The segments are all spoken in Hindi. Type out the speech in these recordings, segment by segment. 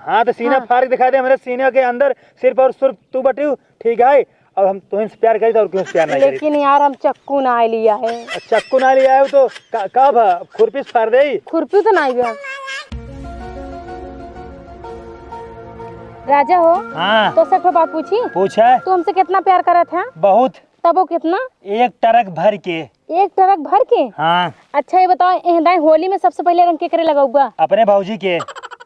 हाँ तो सीना फाड़ के दिखा दे, मेरे सीने के अंदर सिर्फ और सिर्फ तू बटी, ठीक है। और हम तुम्हें प्यार करी और क्यों प्यार नहीं करी? लेकिन यार हम चक्कू ना लिया है। चक्कू ना लिया है तो कब खुरपी फाड़ दे? खुरपी तो नहीं गया। राजा हो, हाँ तो सच में बात पूछी? पूछा। तू हमसे कितना प्यार करा था? बहुत। तब वो कितना? 1 ट्रक भर के। 1 ट्रक भर के? हाँ। अच्छा ये बताओ, एहदाई होली में सबसे पहले रंग केकरे लगाऊगा? अपने भाऊजी के।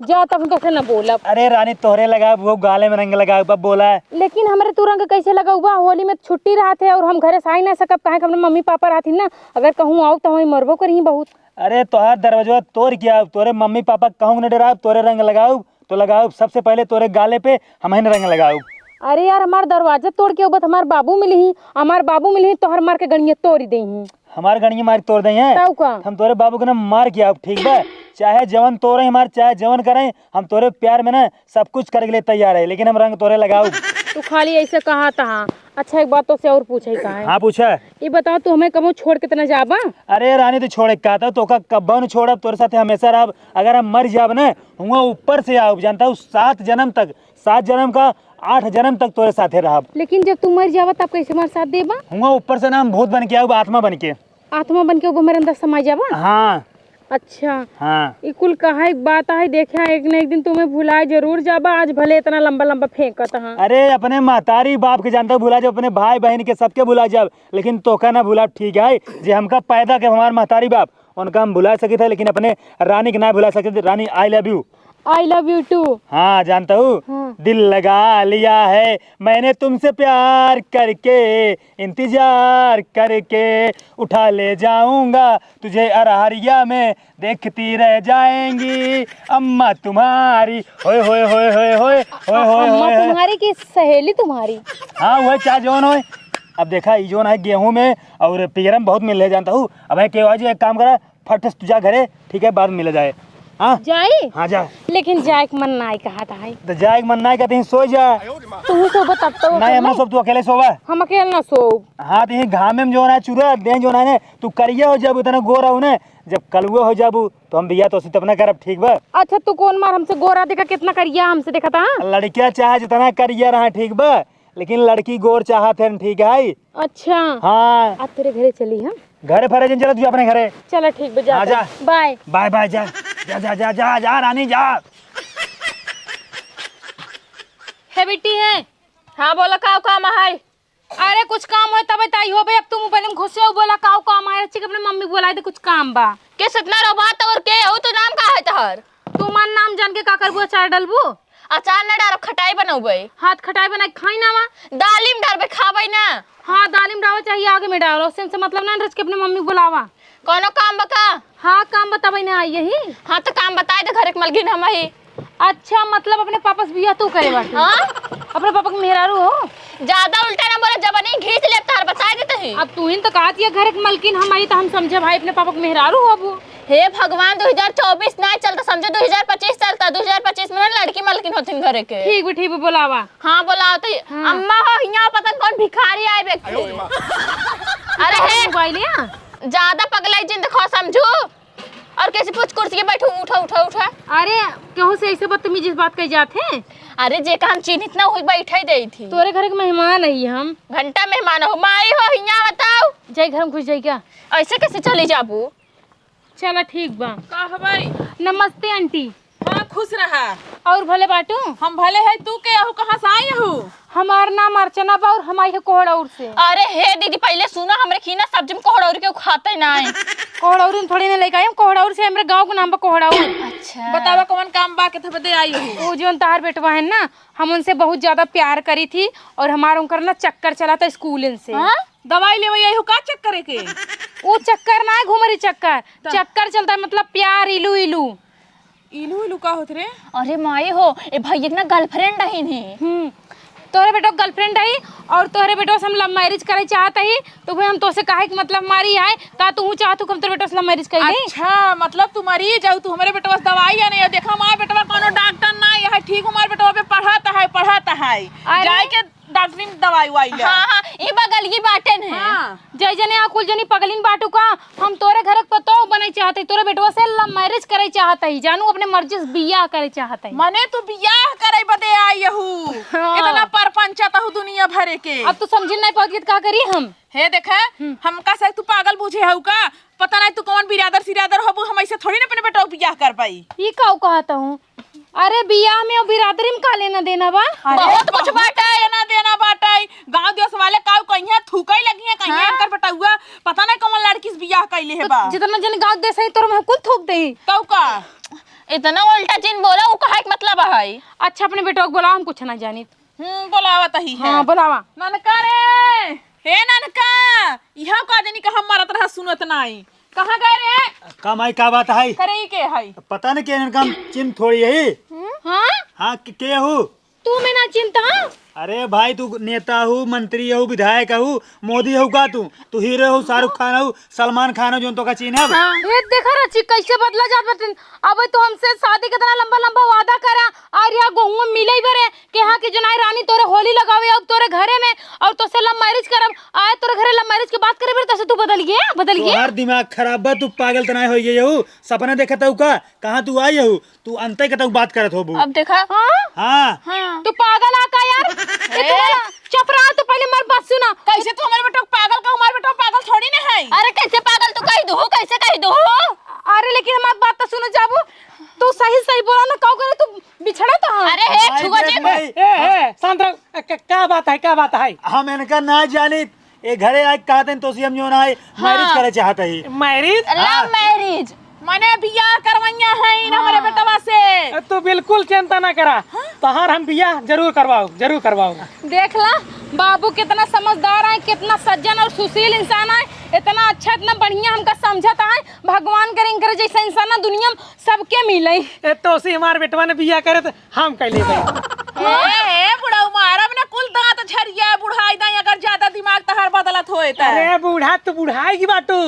जा तब कैसे न बोला। अरे रानी तोहरे लगा, वो गाले में रंग लगा बोला है। लेकिन हमारे तू रंग कैसे लगाऊबा? होली में छुट्टी रहा थे और हम घरे से आ ना सकब, काहे कि हमने मम्मी पापा रहती ना, अगर कहूँ आओ तो हमें मरबो करी बहुत। अरे तोहार दरवाजा तोड़ किया, तोरे मम्मी पापा कहूँ न डराओ, तोरे रंग लगाओ तो लगाओ, सबसे पहले तोरे गाले पे हम रंग लगाओ। अरे यार हमार दरवाजा तोड़ के उबत हमार बाबू मिली तो हर मार के गणिया तोड़ दी ही। हमारे गणिया मार तोड़ दें हैं? हम तोरे बाबू के ना मार किया, ठीक बा? चाहे जवन तोड़े हमारे, चाहे जवन करें, हम तोरे प्यार में ना सब कुछ करने के लिए तैयार है, लेकिन हम रंग तोरे लगाओ। तू खाली ऐसे कहा था। अच्छा एक बात तो से और पूछे का है। हाँ पूछा। ये बताओ तू हमें कबो छोड़ के तना जाबा? अरे रानी तो छोड़े का था, तो का कब्बा न छोड़ब, तोरे साथ हमेशा रहब। अगर हम मर जाब ना, हुआ ऊपर से आओ, जानता हूँ 7 जन्म तक, 7 जन्म का 8 जन्म तक तोरे साथे रहब। लेकिन जब तू मर जावा तब कैसे हमारे साथ देबा? हुआ ऊपर से ना हम भूत बन के आओ, आत्मा बन के। आत्मा बन के वो मेरे अंदर समा जावा? हाँ। अच्छा हाँ। ये कुल कहा एक बात है, देखा एक न एक दिन तुम्हें भुलाए जरूर जाबा, आज भले इतना लंबा लंबा फेंकत है। अरे अपने महतारी बाप के जानता भुला जाओ, अपने भाई बहन के सबके भुला जाओ, लेकिन तोका ना भुला, ठीक है? जे हमका पैदा के हमारे महतारी बाप, उनका हम भुला सके थे, लेकिन अपने रानी के ना भुला सके थे। Rani I love you. I love you too. हाँ जानता हूँ। हाँ। दिल लगा लिया है मैंने तुमसे प्यार करके, इंतजार करके उठा ले जाऊंगा तुझे अरहरिया में, देखती रह जाएंगी अम्मा तुम्हारी। होए होए होए होए होए होए होए अम्मा होए। तुम्हारी की सहेली तुम्हारी? हाँ वह चाहे जोन हो। अब देखा ये जोन है गेहूं में और पिगरम बहुत मिल रहे, जानता हूँ। अब है केवा जी एक काम करा, फट से तू जा घरे, ठीक है? बाद में मिल जाए। हाँ जाई? हाँ जा। लेकिन जाए मन नाई कहा था है। तो जाए मन नहीं कहते सो जा। तू सो बता तो नहीं हम सब तू अकेले सोवा। हम अकेले ना सो। हाँ तो ये घाम में जो है चूरा दे जो है तू करिए हो, जब उतना गोरा हो ना, जब कलुआ हो जाबू तो हम बिया तो तब ना करब, ठीक बा? अच्छा तू कौन मार हमसे गोरा देखा कितना करिया हमसे देखा था? लड़कियां चाहे जितना करिए रहा, ठीक बा, लेकिन लड़की गोर चाहत है, ठीक है? अच्छा हाँ अब तेरे घरे चली हम। घरे फरे जन चला तू अपने घरे। चलो ठीक बजा। हाँ, जा। Bye bye bye. जा जा जा जा जा जा रानी जा। है बेटी है। हाँ बोला का काम है? अरे कुछ काम हो तब बताई हो भाई, अब तुम पहले में घुसे हो, बोला का काम है? अच्छी अपने मम्मी बुलाए थे, कुछ काम बा के सतना रो बात और के हो तो नाम का है तहर? तू मन नाम जान के का करबू? अचार डलबू? अचार न डालो, खटाई बनौबे। हाथ खटाई बनाए खाई ना वा? दालिम डालबे खाबै ना? हाँ दालिम डालो चाहिए, आगे में डालो, उससे मतलब ना रच के अपने मम्मी बुलावा। कोनो काम बका? हाँ काम बताबे ना आई यही। हाँ तो काम बताए दे, घर के मलगिन हम ही। अच्छा मतलब अपने पापा से बिया तू करे बाटी? हाँ अपने पापा के मेहरारू हो? ज्यादा उल्टा ना बोले, जबनी घींच ले तार बताए देते ही। अब तू ही तो कहती है घर के मलकिन हम आई, तो हम समझे भाई अपने पापा के मेहरारू हो अब। हे भगवान 2024 ना चलता, समझे 2025 चलता। 2025 में ना लड़की मलकिन होथिन घरे के। ठीक ठीक बुलावा। हाँ बोलाओ तो। हाँ। अम्मा हो यहाँ पता कौन भिखारी आए व्यक्ति। अरे हे मोबाइल ज्यादा पगलाई जिन देखो समझो, और कैसे पूछ कुर्सी के बैठू, उठा उठा उठा। अरे क्यों से ऐसे बदतमीज बात कही जाते हैं? अरे जे का हम चिन्हित ना हुई बैठे दई थी। तोरे घर के मेहमान है हम। घंटा मेहमान हो माई हो यहाँ बताओ। जाई घर में घुस जाई क्या? ऐसे कैसे चली जाबू? चला ठीक बा। का भाई? नमस्ते आंटी। हाँ खुश रहा। और भले बाटू? हम भले है, तू के आहू कहाँ से आई हूँ? हमार नाम अर्चना बा और हम आई है कोहड़ौर से। अरे हे दीदी पहले सुनो, हमरे खीना सब्जी में कोहड़ौर के खाते ना है। कोहड़ौर में थोड़ी ना लेके आई हम, कोहड़ौर से हमरे गांव का नाम बा कोहड़ौर। अच्छा बतावा कौन काम बा के थबे दे आई हूँ? वो जो तार बेटवा है ना, हम उनसे बहुत ज्यादा प्यार करी थी और हमारा उनका ना चक्कर चला था स्कूल से। हाँ? दवाई ले आई हूँ का चेक करे के? वो चक्कर ना है घुमरी चक्कर, चक्कर चलता है मतलब प्यार, इलू इलू। इलू इलू का होत रे? अरे माई हो ए भैया ना गर्लफ्रेंड रही नहीं। तोहरे बेटो गर्लफ्रेंड है और तोहरे बेटो से हम लव मैरिज करे चाहत ही, तो भाई हम तोसे काहे कि मतलब मारी है का तू चाहत हम तोरे बेटो से लव मैरिज कर दे। अच्छा मतलब तू मरी जाऊ, तू हमारे बेटवा से दवाई या नहीं? देखा हमारे बेटवा कोनो डॉक्टर ना है, ठीक हमारे बेटवा पे पढ़ाता है। जाए के डॉक्टरी में दवाई वाई ले हाँ हाँ ये बगल की बाटेन है। हाँ जय जने आ कुल जनी पगलिन बाटू का हम तोरे घर के पतो बने चाहते तोरे बेटवा से लव मैरिज करे चाहते ही जानू अपने मर्जी से बियाह करे चाहते ही। मने तू बियाह करे बदे आई हूँ हाँ। इतना परपंचता हूँ दुनिया भरे के। अब तू समझ नहीं पाओगी तो का करी हम। हे देखा हमका से तू पागल बुझे हऊ का पता नहीं तू कौन बिरादर सिरादर हो हम ऐसे थोड़ी ना अपने बेटा को बियाह कर पाई। ये काऊ कहता हूँ अरे बियाह में और बिरादरी में का लेना देना बा। बहुत कुछ बाटा है। देना देना बाटाई गांव देश वाले काऊ कहीं थूकई लगी है कहीं इनकर बेटा हुआ पता नहीं कौन लड़की से बियाह कैले है बा। जितना जन गाँव देश है तोर में कुल थूक दे। तो का इतना उल्टा चीन बोला वो कहा मतलब है। अच्छा अपने बेटो को बुलाओ हम कुछ ना जानी। बोलावत ही है। हाँ बुलावा। ननका रे हे ननका यह का जानी का हम मारत रहा सुनत नहीं कहाँ गए रे काम आई का बात है करे के है। पता नहीं क्या इनका चिन्ह थोड़ी है। हाँ हाँ के हूँ तू में ना चिंता। अरे भाई तू नेता हूँ मंत्री हूँ विधायक हूँ मोदी हूँ का तू हीरो हूँ शाहरुख खान हूँ सलमान खान हूँ जो तो का चिन्ह है। ये देखा रची कैसे बदला जात बतिन। अब तो हमसे शादी के तरह लंबा लंबा वादा करा और यहाँ गहूं में मिले बरे कि हाँ की जुनाई रानी तोरे होली लगावे अब तोरे घरे में और तो से लव मैरिज करब आए तोरे घरे लव मैरिज की बात करे बरे तसे तू बदल गया। हर दिमाग खराब बा तू पागल तना हो गई हूँ सपना देखा था का कहाँ तू आई हूँ तू अंत का बात करत हो अब देखा हाँ तू पागल आका यार। चुप रहा तू पहले मर बात सुना। कैसे तू हमारे बेटा को पागल का हमारे बेटा को पागल थोड़ी ना है। अरे कैसे पागल तू कह दो कैसे कह दो। अरे लेकिन हमारी बात तो सुनो जाबू तू सही सही बोला ना काऊ करे तू बिछड़ा तो हाँ। अरे हे छुआ जी शांत रहो क्या बात है हम इनका ना जानी ये घरे आए कहते तो हम जो ना मैरिज करे चाहते ही मैरिज लव मैरिज मैंने बियाह करवाइया है हमारे बेटवा से। तो बिल्कुल चिंता ना करा तहार हम बियाह जरूर करवाओ। देख ला बाबू कितना समझदार है कितना सज्जन और सुशील इंसान है इतना अच्छा इतना बढ़िया हमका समझता है भगवान करें करे जैसा इंसान ना दुनिया में सबके मिले। तो सी हमारे बेटवा ने बियाह करे तो हम कैले ए बुढ़ाऊ मारब ना कुल दांत झरिया बुढ़ाई दाई अगर ज्यादा दिमाग तहार बदलत होए त। अरे बूढ़ा तो बुढ़ाई की बाटू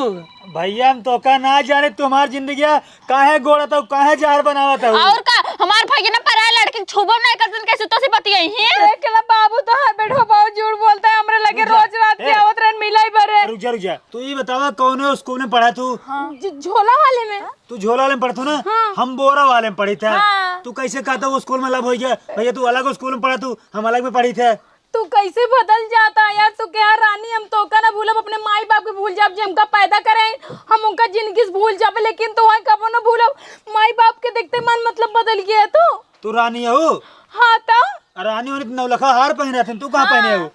भैया हम तो का ना जाने तुम्हारी जिंदगी काहे गोड़ा था काहे जहर बनावा था। और का हमार भाई ना पराया लड़की छुबो नहीं करतन कैसे तो से बतियाई है। देख ला बाबू तो हर बैठो बहुत झूठ बोलता है हमरे लगे रोज रात के आवत रहन मिलाई बरे। रुक जा तू ये बतावा कौन है स्कूल में पढ़ा तू। झोला वाले में तू झोला वाले में पढ़तू ना हम बोरा वाले में पढ़ी थे। तू कैसे कहता वो स्कूल में अलग हो गया भैया तू अलग स्कूल में पढ़ा तू हम अलग में पढ़ी थे। तू कैसे बदल जाता है यार। तू क्या रानी हम तो का ना भूलब अपने माई बाप के भूल जाब जे हमका पैदा करे हम उनका जिंदगी से भूल जाबे लेकिन तो वही कबो ना भूलब माई बाप के देखते मन मतलब बदल गया है। तू रानी हो। हाँ तो रानी होने नौलखा हार पहने रहते तू कहाँ पहने हो।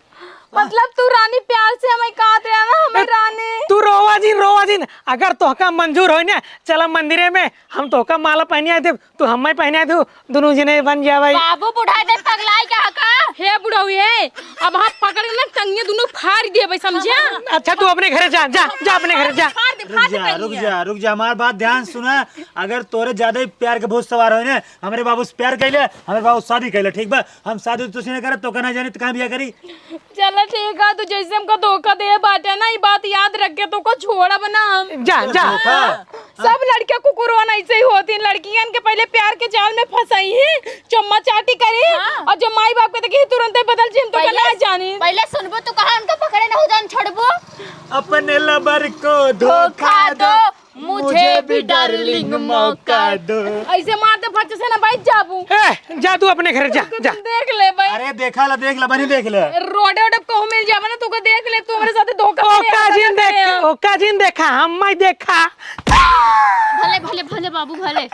मतलब तू रानी प्यार से हमें कहा दे ना हमें रानी। तू रोवा जी अगर तोहका मंजूर हो ना चला मंदिरे में हम तोहका माला पहनिया दे तू हमें पहनिया दे दोनों जने बन जावे। बाबू बुढ़ा दे पगलाई क्या का हे बुढ़ऊ ये अब हम पकड़ के ना टंगिया दोनों फाड़ दिए भाई समझा। अच्छा तू अपने घरे जा अपने घरे जा। रुक जा हमारी बात ध्यान सुना। अगर तोरे ज्यादा ही प्यार के भूत सवार हो ना हमारे बाबू से प्यार कैले हमारे बाबू शादी कैले ठीक बा हम शादी तुझसे नहीं करे तो कहना जाने तो कहाँ बिया करी। चलो ठीक है तू जैसे हमको धोखा दे बाटे ना ये बात याद रख के तो को छोड़ा बना हम। जा सब लड़कियां कुकुरवन ऐसे ही होती हैं लड़कियां के पहले प्यार के जाल में फंसाई है चम्मा चाटी करी और जो माई बाप के देखी तुरंत ही बदल जिन तो ना जानी। पहले सुनबो तू कहां उनका पकड़े ना हो जान छोड़बो। अपने लबर को धोखा दो मुझे भी डार्लिंग मौका दो। ऐसे मारते फट से ना भाई जाबू जा तू अपने घरे जा देख ले भाई। अरे देख ला बनी देख ले रोडे ओडे को मिल जावे ना तू को देख ले तू हमारे साथ धोखा ओका जिन देखा हम मैं देखा। भले बाबू भले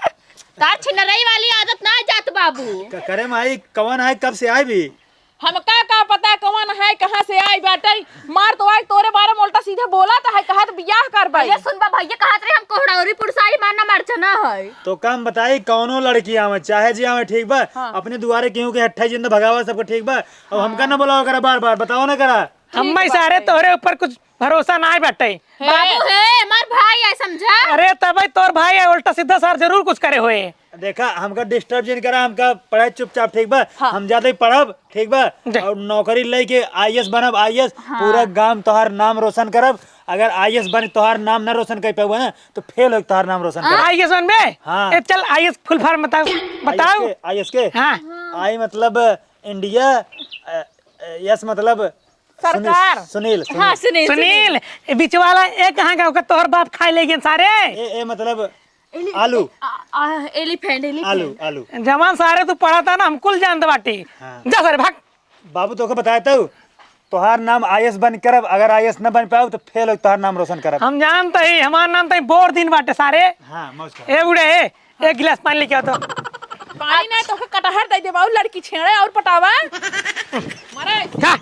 तार छिनरई वाली आदत ना जात बाबू। करे माई कवन है कब से आई भी हमका का पता कौन है कहाँ से आई बाटे मार तो आई तोरे बारे में उल्टा सीधे बोला था है कहा तो बियाह कर भाई। ये सुनबा भैया कहत रहे हम कोहड़ाउरी पुरसाई मारना मरचना है तो काम बताई कौनो लड़की आवे चाहे जी आवे ठीक बा अपने दुआरे क्यों के 28 जिंदा भगावा सबको ठीक बा और हमका ना बोलाओ करा बार बताओ ना करा हम सारे तोरे ऊपर कुछ भरोसा ना बैठे बाबू है हमार भाई है समझा। अरे तब तोर भाई है उल्टा सीधा सर जरूर कुछ करे हुए। देखा हमका डिस्टर्ब जिन करा हमका पढ़ाई चुपचाप ठीक बा हम ज्यादा ही पढ़ब ठीक बा और नौकरी लेके आईएएस बनब आईएएस पूरा गांव तोहार नाम रोशन करब। अगर आईएएस बन तोहार नाम ना रोशन कर पाऊंगा ना तो फेल हो तोहार नाम रोशन कर। आईएएस बन में हाँ। चल आईएएस फुल फॉर्म बताओ आईएएस के हाँ आई मतलब इंडिया यस मतलब सरकार। सुनील हाँ सुनील सुनील ए बीच वाला ए कहाँ का ओकर तोहर बाप खाए ले गए सारे ए मतलब आलू एलिफेंट आलू आलू जवान सारे तू पढ़ा था ना हम कुल जानते बाटी हाँ। जा सारे भाग बाबू तो बताया था तोहार नाम आईएएस बन करब, अगर आईएएस न बन पाओ तो फेल हो तोहार नाम रोशन करब। हम जानते ही हमार नाम तो बोर दिन बाटे सारे हाँ मौज कर। ए उड़े एक गिलास पानी लेके आओ तो पानी नहीं तो कटहर दे दे बाबू, लड़की छेड़े और पटावा मारे। खा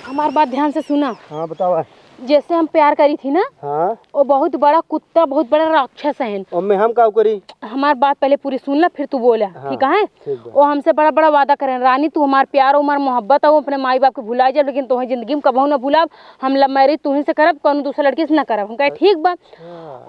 हमार बात ध्यान से सुना। हाँ बताओ। जैसे हम प्यार करी थी ना, हाँ वो बहुत बड़ा कुत्ता, बहुत बड़ा राक्षस है। और मैं हम का करी हमार बात पहले पूरी सुन ला, फिर तू बोला। ठीक है? ठीक बा। वो हमसे बड़ा बड़ा वादा करें, रानी तू हमार प्यार हमार मोहब्बत हो, अपने माई बाप के भुला जा, लेकिन तुम्हें जिंदगी में कबहू न भुलाब। हम लव मैरिज तुम्ही से करब, कौन दूसरा लड़की से न करब। हम कहे ठीक बा।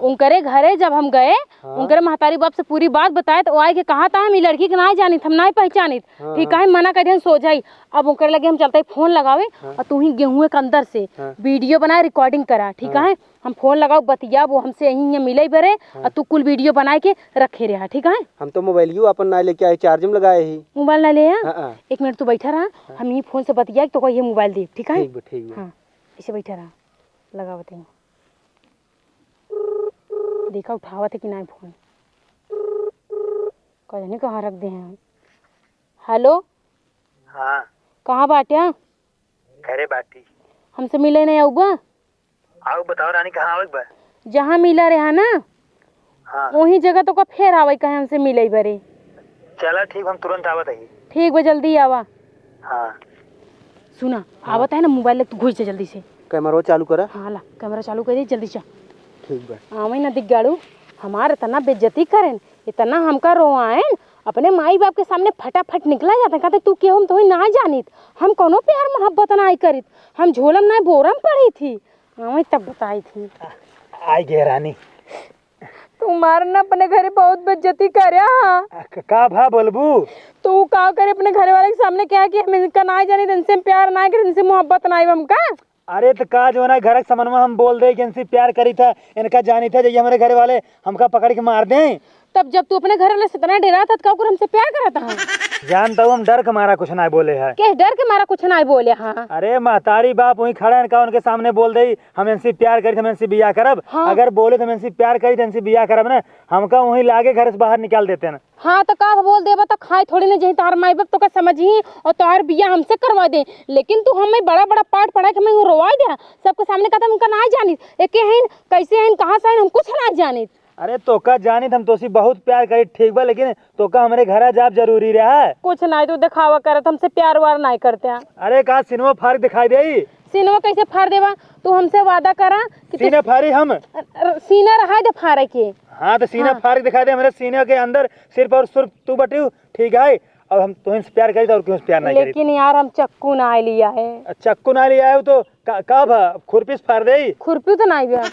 उनकरे घरे जब हम गए, उनकरे महतारी बाप से पूरी बात बताए, तो आए के कहा था हम लड़की के ना जानी, हम ना पहचानी। ठीक है? मना कर सो जाई। अब उनकर लगे हम चलते फोन लगावे, और तू ही गेहूं के अंदर से वीडियो बनाए, रिकॉर्डिंग करा। ठीक है? हम फोन लगाओ, बतिया, वो हमसे यहीं मिले बरे, और तू कुल वीडियो बनाए के रखे रहा। ठीक है? हम तो मोबाइल अपन ना लेके आए, चार्ज में लगाए ही। मोबाइल ना ले आ। हाँ। एक मिनट तू बैठा रहा, हम यही फोन से बतिया तो ये मोबाइल दे। ठीक है? ठीक बा। हाँ इसे बैठा रहा, लगा बताइए। देखा उठावा थे कि नहीं फोन, कहीं कहाँ रख दे हैं। हेलो हाँ कहाँ बाटिया? घरे बाटी हमसे मिले नहीं आऊबा? आओ बताओ रानी कहाँ आओ बा? जहाँ मिला रहा ना, हाँ वही जगह तो का फेर आवे कहे हमसे मिले बरे। चला ठीक, हम तुरंत आवत है। ठीक बा, जल्दी आवा। हाँ सुना आवत है ना, मोबाइल लेके घुस जा जल्दी से। कैमरा चालू करा। हाँ ला कैमरा चालू कर दी, जल्दी चा। ठीक बा। आवे ना दिख गाड़ू, हमार इतना बेइज्जती करें, इतना हमका रोआएन, अपने माई बाप के सामने फटाफट निकला जाता। कहते तू के हम तो ना जानित, हम कोनो प्यार मोहब्बत ना करित, हम झोलम ना बोरम पड़ी थी। हाँ तब बताई थी। आई गे रानी। तुम्हार ना अपने घरे बहुत बेइज्जती करे। हाँ का भा बोलबू? तू का करे अपने घर वाले के सामने क्या कि हम इनका ना जानित, इनसे प्यार ना करे, इनसे मोहब्बत ना हमका। अरे तो का जो ना घर के समन्वय हम बोल दे कि इनसे प्यार करी था, इनका जानी था, जब हमारे घर वाले हमका पकड़ के मार दें। तब जब तू अपने घर वाले से इतना डरा था, तो हमसे प्यार करा था। जानता हूँ हम डर के मारा कुछ ना बोले है। के डर के मारा कुछ ना बोले। हाँ अरे महतारी बाप वहीं खड़ा है, उनके सामने बोल दे हम इनसे प्यार करी, हम इनसे बिया करब। हाँ। अगर बोले तो हम इनसे प्यार करी तो इनसे बिया करब ना, हमका वहीं लागे घर से बाहर निकाल देते हैं। हाँ तो का बोल देबा तो खाए थोड़ी ना, जही तोहर माई बाप तो का समझी और तोहर बिया हमसे करवा दे। लेकिन तू हमें बड़ा बड़ा पाठ पढ़ा के हमें रोवा दे, सबके सामने कहता हमका ना जानी, एक हैं कैसे हैं कहाँ से हैं हम कुछ ना जानी। अरे तोका जानी हम तोसी बहुत प्यार करी, ठीक बा, लेकिन तोका हमारे घर जाब जरूरी रहा है। कुछ ना तू दिखावा करत, हमसे प्यार वार नहीं करते हैं। अरे का सिनेमा फारी दिखाई दे? सीनवा कैसे फाड़ देवा? तू हमसे वादा करा कि सीने फारी हम। सीना रहा दे फाड़े के। हाँ तो सीना फाड़ दिखाई दे, हमारे सीने के अंदर सिर्फ और सिर्फ तू बटी, ठीक है? और हम तुमसे प्यार करी और क्यों प्यार नहीं करी? लेकिन यार हम चक्कू ना लिया है। चक्कू ना लिया है तो का भा खुरपी से फाड़ दे। खुरपी तो नहीं बिया।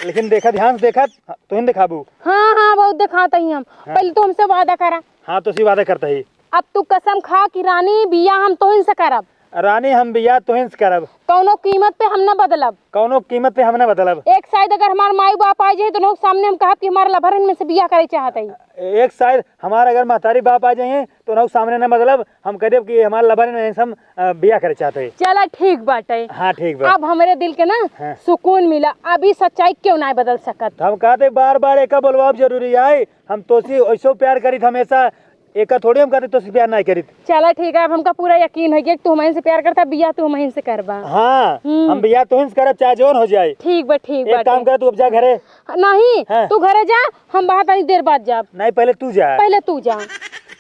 लेकिन देखा ध्यान से देखा, तुम दिखाबू। हाँ हाँ बहुत दिखाता ही हम। पहले तो हमसे वादा करा। हाँ तो सी वादा करता ही। अब तू कसम खा कि रानी बिया हम तो इनसे करब, रानी हम बिया तुहिन से करब, कौनो कीमत पे हम न बदलब। कौनो कीमत पे हम न बदलब। एक शायद अगर हमार माई बाप आ जाए तो लोग सामने हम कहब कि हमारा लभर में से बिया करे चाहते हैं। एक शायद हमारा अगर महतारी बाप आ जाए तो लोग सामने न बदलब, हम कह देब कि हमारा लभर में हम बिया करे चाहते हैं। चला ठीक बाटे। हाँ ठीक बा। अब हमारे दिल के ना हाँ। सुकून मिला, अभी सच्चाई क्यों नहीं बदल सकत। हम कहते बार बार एक बोलवाब जरूरी है, हम तोसी ऐसो प्यार करी हमेशा, एक थोड़ी हम कहते तोसी प्यार नहीं करी। चला ठीक है, अब हमका पूरा यकीन है कि तू हमें से प्यार करता, बिया तू हमें से करबा। हाँ हम बिया तुहिन से करब चाहे जोन हो जाए। ठीक बा ठीक एक काम बाटे। कर, तू अब जा घरे। नहीं हाँ। तू घरे जा, हम बाहर तनी देर बाद जाब। नहीं पहले तू जा। पहले तू जा,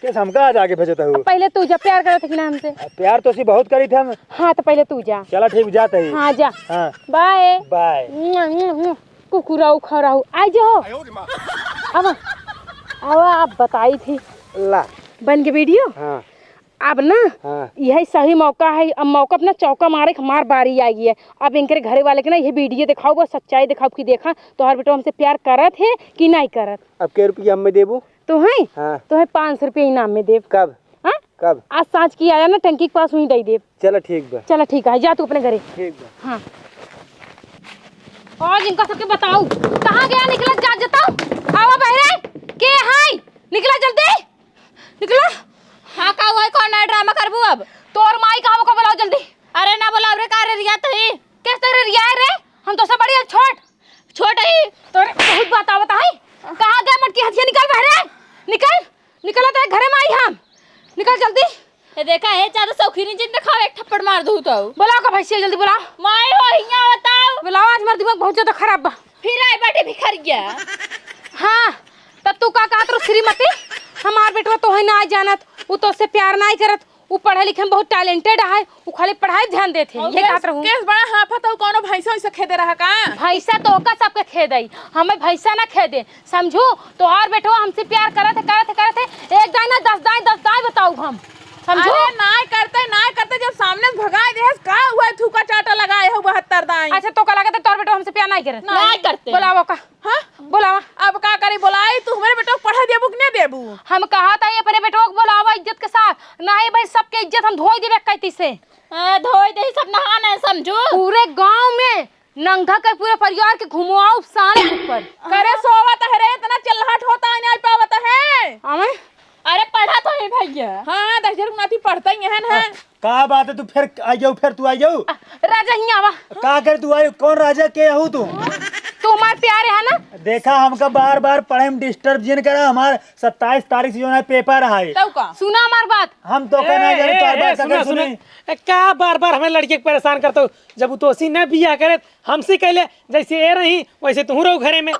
कैसे हमका आज आगे भेजता हूँ? पहले तू जा। प्यार करत कि ना हमसे? प्यार तो सी बहुत करी थे हम। हाँ तो पहले तू जा। चला ठीक जाते ही। हाँ जा, हाँ बाय बाय। कुकुराऊ खराऊ आ जाओ। अब अब बताई थी ला बन के वीडियो। हाँ अब ना हाँ यही सही मौका है, अब मौका अपना चौका मारे हमार बारी आ गई है। अब इनके घरे वाले के ना ये वीडियो दिखाओ, वो सच्चाई दिखाओ कि देखा तो हर बेटा हमसे प्यार करत है कि नहीं करत। अब के रुपया में देबू? तो है हाँ तो है 500 रुपये इनाम में देव। कब? हाँ कब? आज सांझ की आया ना टंकी के पास वहीं दे देव। चलो ठीक बा। चला ठीक है, जा तू अपने घरे। ठीक बा। हाँ और इनका सबके बताओ कहाँ गया, निकला जा जताओ। आवा बहरे के हाय निकला निकल निकल तो घरे में आई हम निकल जल्दी। ये देखा है ज्यादा शौकीनी जिन खाओ एक थप्पड़ मार दूं तो बुलाओ का भैंसिया जल्दी बुलाओ। माए हो हिया बताओ। बुलाओ आज मेरा दिमाग बहुत ज्यादा खराब बा। फिर आए बाटे भिखारी गया। हाँ तब तू का कहत रो श्रीमती हमार बेटवा तो है ना आ जानत वो तो उससे प्यार नहीं करत वो पढ़े लिखे में बहुत टैलेंटेड है वो खाली पढ़ाई ध्यान देते ये कहत रहूं। केस बड़ा हाफत हो कोनो भैंसा वैसा खेदे रहा का। भैंसा तो ओका सबके खेद आई हमें भैंसा ना खेदे समझू तोहार बेटवा हमसे प्यार करत है एक दाई ना 10 दाई बताऊ हम समझो। अरे ना करते जब सामने से भगाए देस का हुआ है, थूका चाटा लगाए हो 72 दाई। अच्छा तो का लगता तोर बेटवा हमसे प्यार नहीं करत नहीं करते। बुलाओ का। हाँ बुलावा अब का करी बोलाई तू हमारे बेटा को पढ़ा देबू कि नहीं देबू। हम कहा था ये अपने बेटवा को बुलावा इज्जत के साथ नहीं भाई सबके इज्जत हम धोई देबे कैती से धोई दे सब नहाना है समझो। पूरे गांव में नंगा कर पूरे परिवार के घुमाओ शान ऊपर करे सोवत है रे इतना चिल्लाहट होता है नहीं पावत है। हमें अरे पढ़ा तो है भैया। हाँ 10 नाती पढ़ता ही है। का बात है तू फिर आ जाऊ फिर तू आ जाऊ राजा ही आवा का कर तू आई कौन राजा के हूँ तू तो हमारे प्यारे है ना। देखा हमका बार बार पढ़े में डिस्टर्ब जिन करा हमार 27 तारीख से जो है पेपर है तब का सुना हमार बात हम तो कहना जाने तो बात सुना अगर सुना सुने का बार बार हमें लड़के को परेशान करते हो जब तो उसी न बिया करे हमसे कहले जैसे ये रही वैसे तू रहो घरे में।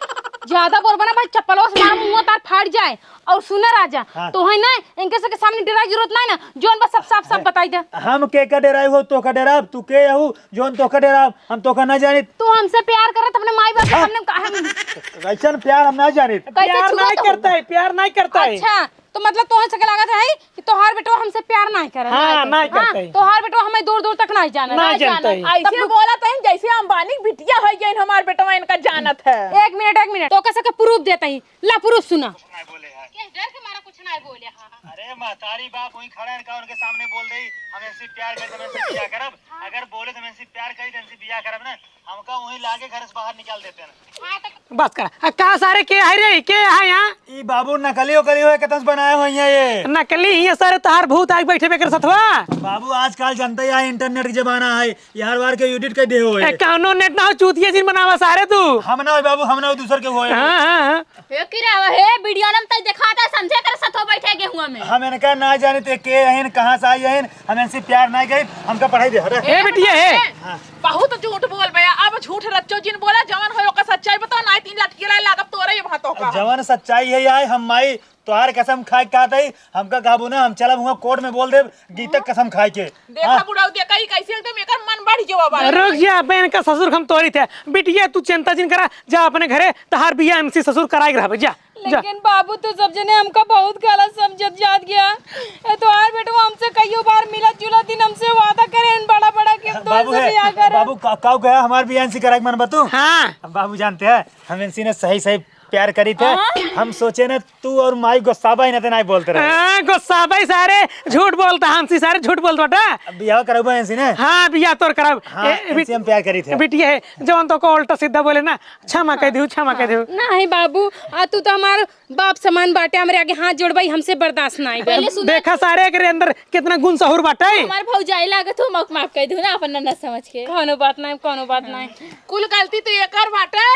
ज्यादा बोलबा ना भाई चप्पलों से मार मुंह तार फाड़ जाए और सुना राजा हाँ। तो है ना इनके सबके सामने डरा की जरूरत नहीं ना जोन बस सब साफ बताई दे। हम के का डेराई हो तो का डेरा तू के हूँ जोन तो का डेरा हम तो का ना जानी तू हमसे प्यार करत अपने माई बाप के सामने कहा ऐसा प्यार हम ना जानी प्यार नहीं करता है प्यार नहीं करता है। अच्छा तो मतलब तो सके लागत है कि तोहार बेटवा हमसे प्यार नहीं करे। हाँ, नहीं करता है। तोहार बेटवा हमें दूर दूर तक नहीं जाना नहीं जानता है। ऐसे बोला था जैसे अंबानी की बिटिया है ये हमारे बेटा इनका जानत है। एक मिनट तो कैसे का प्रूफ देता ही ला प्रूफ सुना डर के मारा कुछ नहीं बोले। अरे महतारी बाप वही खड़ा है उनके सामने बोल रही हम ऐसे प्यार करते हम ऐसे बिया करब अगर बोले तो हम ऐसे प्यार करी तो ऐसे बिया करब ना हमका वही लागे घर से बाहर निकाल देते हैं। बस करा का सारे के है रे के है यहाँ ई बाबू नकली ओकली हो कतस बनाए हुए हैं ये नकली ये सारे तार भूत आग बैठे बेकर सतवा बाबू आजकल जानते हैं इंटरनेट के जमाना है ये हर बार के एडिट कर दे हो कौनो नेट ना हो चूतिया जिन बनावा सारे तू। हम ना हो बाबू हम ना हो दूसर के हो हाँ ये किरावा है वीडियो नम तक दिखाता समझे कर सतो बैठे गेहुआ में। हम इनका ना जाने तो के हैं कहाँ से आई हैं हम इनसे प्यार नहीं करी हमका पढ़ाई दे अरे ए बिटिया है बहुत झूठ बोल बया अब झूठ रच्चो जिन बोला जवन हो का सच्चाई बता ना 3 लाठी ला लागब तोरे ये भातो का जवान सच्चाई है यार हम माई तोहार कसम खाए का था हमका काबू ना हम चलब हुआ कोर्ट में बोल दे गीतक कसम खाए के देखा बुढ़ाऊ देखा ही कैसे एकदम एकर मन बढ़ गयो बा। रुक जा बहन का ससुर हम तोरी थे बिटिया तू चिंता जिन करा जा अपने घरे तहार बिया एमसी ससुर कराई रहा जा लेकिन बाबू तो सब जने हमका बहुत गलत समझत जात गया तोहार बेटवा हमसे कईयों बार मिला जुला दिन हमसे वादा करे बड़ा कि हम बाबू दोनों से ब्याह है करब। बाबू काऊ गया हमार भी एनसी कराई मन बतू हाँ बाबू जानते हैं हम एनसी ने सही सही प्यार करी थे हम सोचे ना तू और माई गुस्साबा ही ना नहीं बोलते रहे गुस्सा भाई सारे झूठ बोलता हमसे सारे झूठ बोलता बेटा बियाह कराबो एनसी ने हाँ बिया तोर कराब हाँ एनसी हम प्यार करी थे बिटिया है जवन तो को उल्टा सीधा बोले ना क्षमा कह दू नहीं बाबू आ तू तो हमार बाप समान बाटे हमरे आगे हाथ जोड़बाई हमसे बर्दाश्त नहीं पहले सुना देखा सारे के अंदर कितना गुण सहूर बाटे हमार भौजाई लागत हो मक माफ कह दू ना अपन न समझ के। कोनो बात नहीं कुल गलती तो एकर बाटे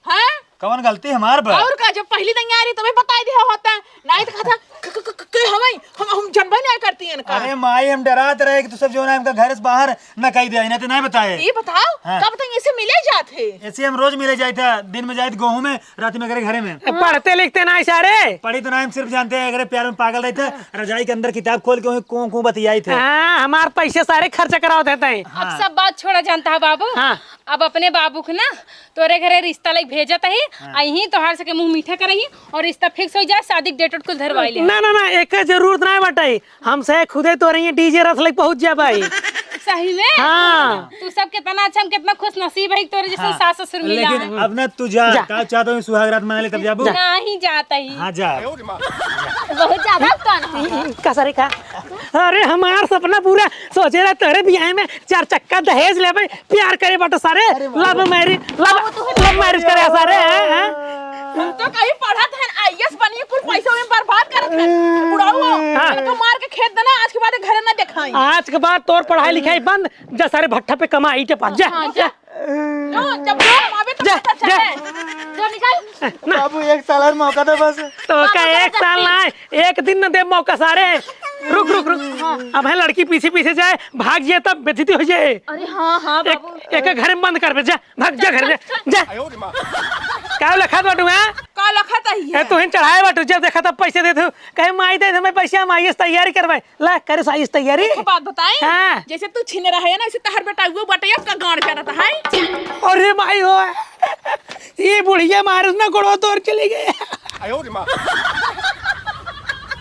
हैं कौन गलती हमार बा और का जब पहली नहीं आ रही तुम्हें बता दिया होता नहीं तो कहता हम जनबा नहीं करती हैं इनका। अरे माई हम डरात रहे कि तू सब जो है इनका घर से बाहर न कही दे ना तो नहीं बताए ये बताओ हाँ। कब तक ऐसे मिले जाते ऐसे हम रोज मिले जाए थे दिन में जाए गेहूं में रात में घरे में पढ़ते लिखते ना सारे पढ़ी तो ना हम सिर्फ जानते हैं अगर प्यार में पागल रहे थे रजाई के अंदर किताब खोल के को बतियाई थे हाँ हमारे पैसे सारे खर्च कराओ देते हैं अब सब बात छोड़ा जानता है बाबू हाँ। अब अपने बाबू के ना तोरे घरे रिश्ता लाइक भेजत है अही तोहार सके मुंह मीठा करही और रिश्ता फिक्स हो जाए शादी के डेट कुछ धरवाई ले। ना एक जरूरत नहीं बटाई हमसे खुदे तो रही डीजे रथ लग पहुंच जा भाई सही में हाँ। तू सब कितना अच्छा हम कितना खुश नसीब है तोरे जैसे सास ससुर मिला है। लेकिन अब ना तू जा का चाहता हूँ सुहागरात मना ले तब जाबू नहीं जाता ही हाँ जा बहुत ज्यादा कान का सारे का अरे हमार सपना पूरा सोचे रहा तेरे बियाह में 4 चक्का दहेज ले भाई प्यार करे बट सारे लव मैरिज करे सारे हैं तो कहीं पढ़त है आईएएस बनी कुल पैसा में बर्बाद करत है बुढ़ाऊ इनका मार के खेत देना आज के बाद घर ना दिखाई। आज के बाद तोर पढ़ाई लिखाई बंद जा सारे भट्टा पे कमाई के पास जा जब हम आवे तो जा, पता जा। चले जो निकल बाबू एक साल और मौका दो बस। तो का एक साल ना है, एक दिन न दे मौका सारे। रुक रुक रुक, अब है लड़की पीछे पीछे जाए, भाग जाए तब बेइज्जती हो जाए। अरे हाँ हाँ बाबू एक घर में बंद कर बे, जा भाग जा घर जा। क्या लखा बाटू है? का लखत ही ए है तू हिन चढ़ाए बाटू, जब देखा तब पैसे दे दू, कहे माई दे मैं पैसे हम आईएस तैयारी करवाए, ला करे साइस तैयारी। एक बात बताई हाँ। जैसे तू छीने रहा है ना ऐसे तहर बेटा वो बटैया का गांड पे रहता है अरे माई हो, ये बुढ़िया मारस ना कोड़ो तोड़ चली गई।